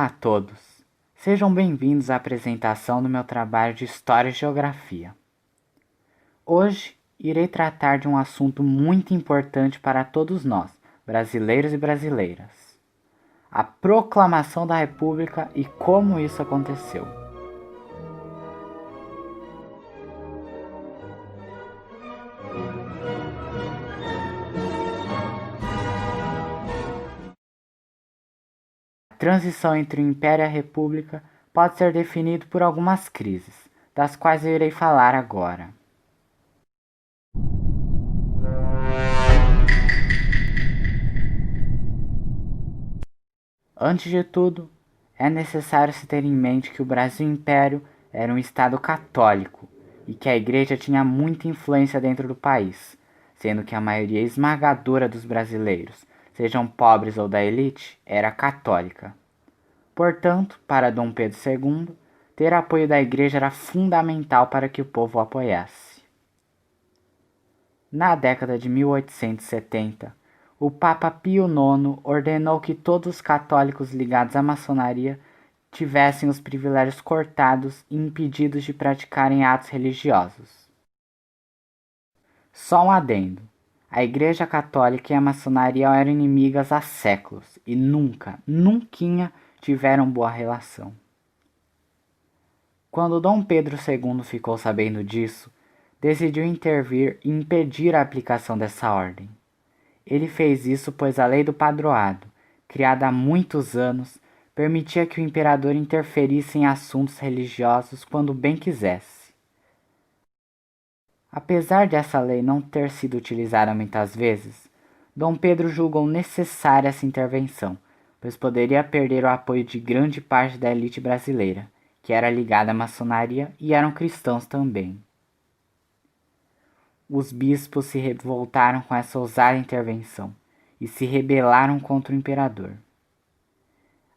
Olá a todos! Sejam bem-vindos à apresentação do meu trabalho de História e Geografia. Hoje irei tratar de um assunto muito importante para todos nós, brasileiros e brasileiras: a Proclamação da República e como isso aconteceu. A transição entre o Império e a República pode ser definida por algumas crises, das quais eu irei falar agora. Antes de tudo, é necessário se ter em mente que o Brasil Império era um estado católico e que a Igreja tinha muita influência dentro do país, sendo que a maioria esmagadora dos brasileiros, sejam pobres ou da elite, era católica. Portanto, para Dom Pedro II, ter apoio da Igreja era fundamental para que o povo o apoiasse. Na década de 1870, o Papa Pio IX ordenou que todos os católicos ligados à maçonaria tivessem os privilégios cortados e impedidos de praticarem atos religiosos. Só um adendo: a Igreja Católica e a maçonaria eram inimigas há séculos e nunca tiveram boa relação. Quando Dom Pedro II ficou sabendo disso, decidiu intervir e impedir a aplicação dessa ordem. Ele fez isso pois a Lei do Padroado, criada há muitos anos, permitia que o imperador interferisse em assuntos religiosos quando bem quisesse. Apesar de essa lei não ter sido utilizada muitas vezes, Dom Pedro julgou necessária essa intervenção, pois poderia perder o apoio de grande parte da elite brasileira, que era ligada à maçonaria e eram cristãos também. Os bispos se revoltaram com essa ousada intervenção e se rebelaram contra o imperador.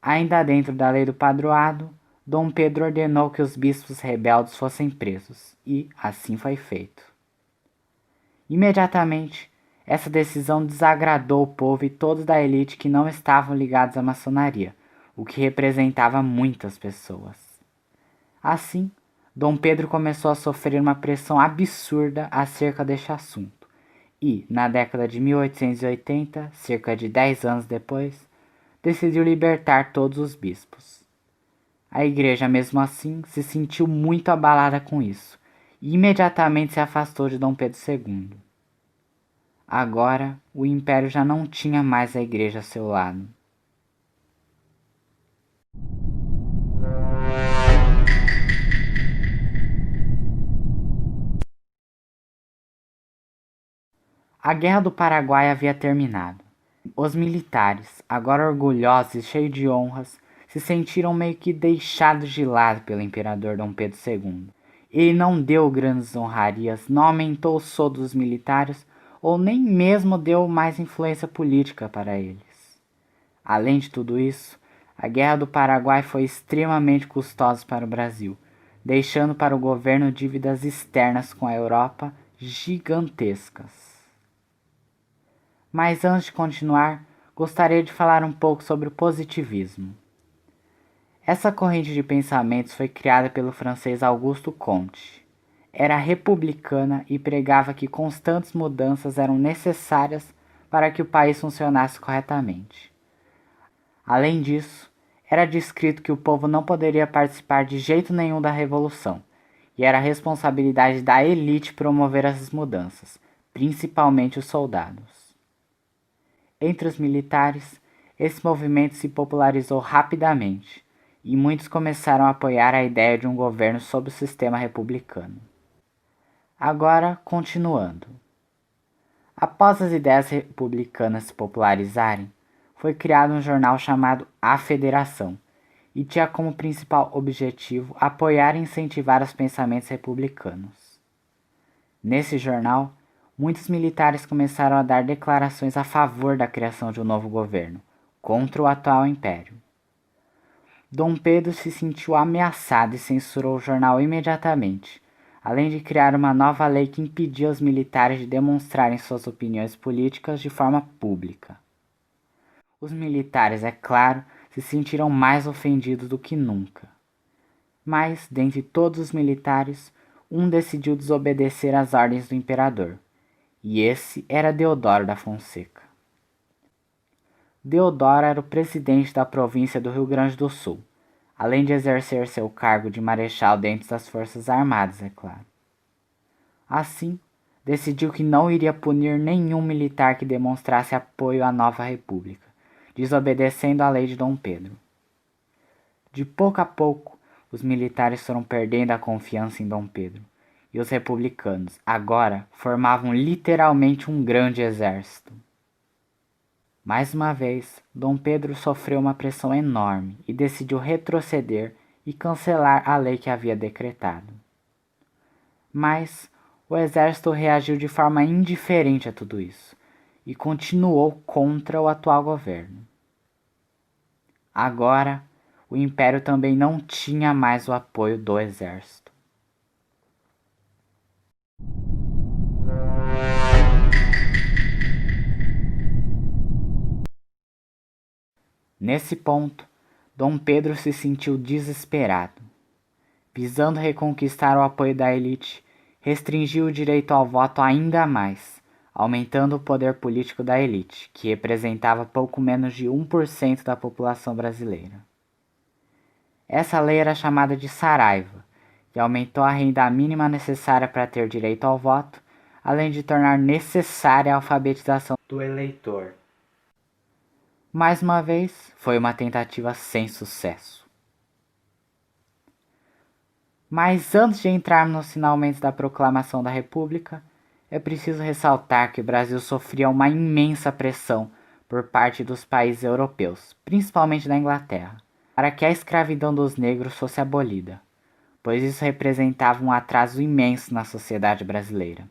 Ainda dentro da lei do padroado, Dom Pedro ordenou que os bispos rebeldes fossem presos, e assim foi feito. Imediatamente, essa decisão desagradou o povo e todos da elite que não estavam ligados à maçonaria, o que representava muitas pessoas. Assim, Dom Pedro começou a sofrer uma pressão absurda acerca deste assunto e, na década de 1880, cerca de 10 anos depois, decidiu libertar todos os bispos. A igreja, mesmo assim, se sentiu muito abalada com isso e imediatamente se afastou de Dom Pedro II. Agora, o império já não tinha mais a igreja a seu lado. A Guerra do Paraguai havia terminado. Os militares, agora orgulhosos e cheios de honras, se sentiram meio que deixados de lado pelo imperador Dom Pedro II. Ele não deu grandes honrarias, não aumentou o soldo dos militares ou nem mesmo deu mais influência política para eles. Além de tudo isso, a Guerra do Paraguai foi extremamente custosa para o Brasil, deixando para o governo dívidas externas com a Europa gigantescas. Mas antes de continuar, gostaria de falar um pouco sobre o positivismo. Essa corrente de pensamentos foi criada pelo francês Auguste Comte. Era republicana e pregava que constantes mudanças eram necessárias para que o país funcionasse corretamente. Além disso, era descrito que o povo não poderia participar de jeito nenhum da revolução, e era responsabilidade da elite promover essas mudanças, principalmente os soldados. Entre os militares, esse movimento se popularizou rapidamente, e muitos começaram a apoiar a ideia de um governo sob o sistema republicano. Agora, continuando. Após as ideias republicanas se popularizarem, foi criado um jornal chamado A Federação, e tinha como principal objetivo apoiar e incentivar os pensamentos republicanos. Nesse jornal, muitos militares começaram a dar declarações a favor da criação de um novo governo, contra o atual império. Dom Pedro se sentiu ameaçado e censurou o jornal imediatamente, além de criar uma nova lei que impedia os militares de demonstrarem suas opiniões políticas de forma pública. Os militares, é claro, se sentiram mais ofendidos do que nunca. Mas, dentre todos os militares, um decidiu desobedecer às ordens do imperador, e esse era Deodoro da Fonseca. Deodoro era o presidente da província do Rio Grande do Sul, além de exercer seu cargo de marechal dentro das Forças Armadas, é claro. Assim, decidiu que não iria punir nenhum militar que demonstrasse apoio à nova república, desobedecendo à lei de Dom Pedro. De pouco a pouco, os militares foram perdendo a confiança em Dom Pedro, e os republicanos agora formavam literalmente um grande exército. Mais uma vez, Dom Pedro sofreu uma pressão enorme e decidiu retroceder e cancelar a lei que havia decretado. Mas o exército reagiu de forma indiferente a tudo isso e continuou contra o atual governo. Agora, o império também não tinha mais o apoio do exército. Nesse ponto, Dom Pedro se sentiu desesperado. Visando reconquistar o apoio da elite, restringiu o direito ao voto ainda mais, aumentando o poder político da elite, que representava pouco menos de 1% da população brasileira. Essa lei era chamada de Saraiva, e aumentou a renda mínima necessária para ter direito ao voto, além de tornar necessária a alfabetização do eleitor. Mais uma vez, foi uma tentativa sem sucesso. Mas antes de entrarmos nos finalmente da proclamação da República, é preciso ressaltar que o Brasil sofria uma imensa pressão por parte dos países europeus, principalmente da Inglaterra, para que a escravidão dos negros fosse abolida, pois isso representava um atraso imenso na sociedade brasileira.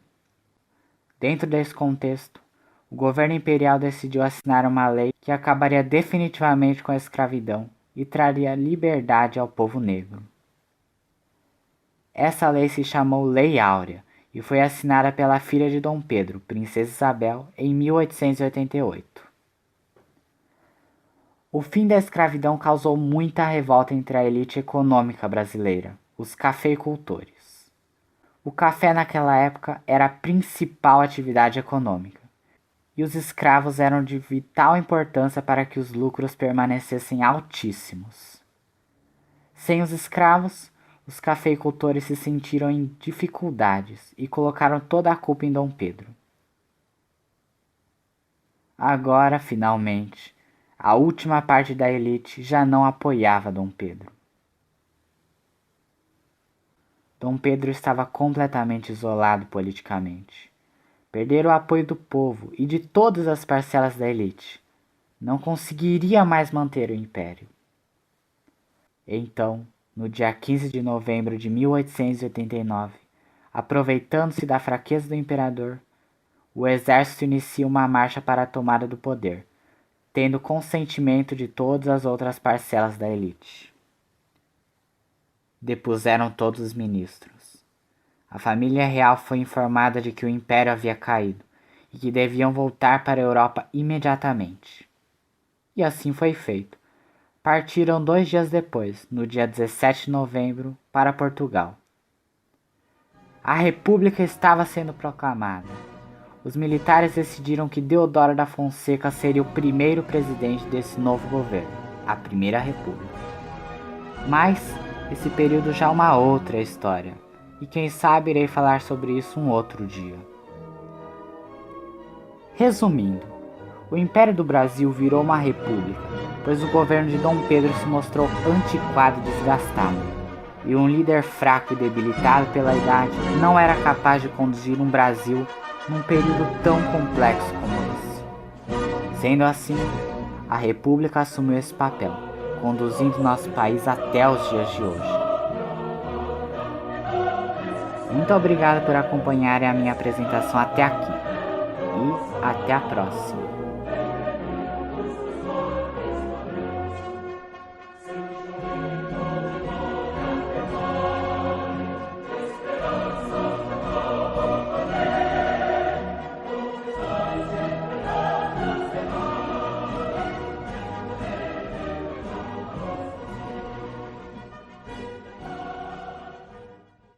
Dentro desse contexto, o governo imperial decidiu assinar uma lei que acabaria definitivamente com a escravidão e traria liberdade ao povo negro. Essa lei se chamou Lei Áurea e foi assinada pela filha de Dom Pedro, Princesa Isabel, em 1888. O fim da escravidão causou muita revolta entre a elite econômica brasileira, os cafeicultores. O café naquela época era a principal atividade econômica, e os escravos eram de vital importância para que os lucros permanecessem altíssimos. Sem os escravos, os cafeicultores se sentiram em dificuldades e colocaram toda a culpa em Dom Pedro. Agora, finalmente, a última parte da elite já não apoiava Dom Pedro. Dom Pedro estava completamente isolado politicamente. Perdera o apoio do povo e de todas as parcelas da elite. Não conseguiria mais manter o império. Então, no dia 15 de novembro de 1889, aproveitando-se da fraqueza do imperador, o exército inicia uma marcha para a tomada do poder, tendo consentimento de todas as outras parcelas da elite. Depuseram todos os ministros. A família real foi informada de que o império havia caído e que deviam voltar para a Europa imediatamente. E assim foi feito. Partiram 2 dias depois, no dia 17 de novembro, para Portugal. A República estava sendo proclamada. Os militares decidiram que Deodoro da Fonseca seria o primeiro presidente desse novo governo, a Primeira República. Mas esse período já é uma outra história. E quem sabe irei falar sobre isso um outro dia. Resumindo, o Império do Brasil virou uma república, pois o governo de Dom Pedro se mostrou antiquado e desgastado, e um líder fraco e debilitado pela idade não era capaz de conduzir um Brasil num período tão complexo como esse. Sendo assim, a República assumiu esse papel, conduzindo nosso país até os dias de hoje. Muito obrigado por acompanharem a minha apresentação até aqui e até a próxima.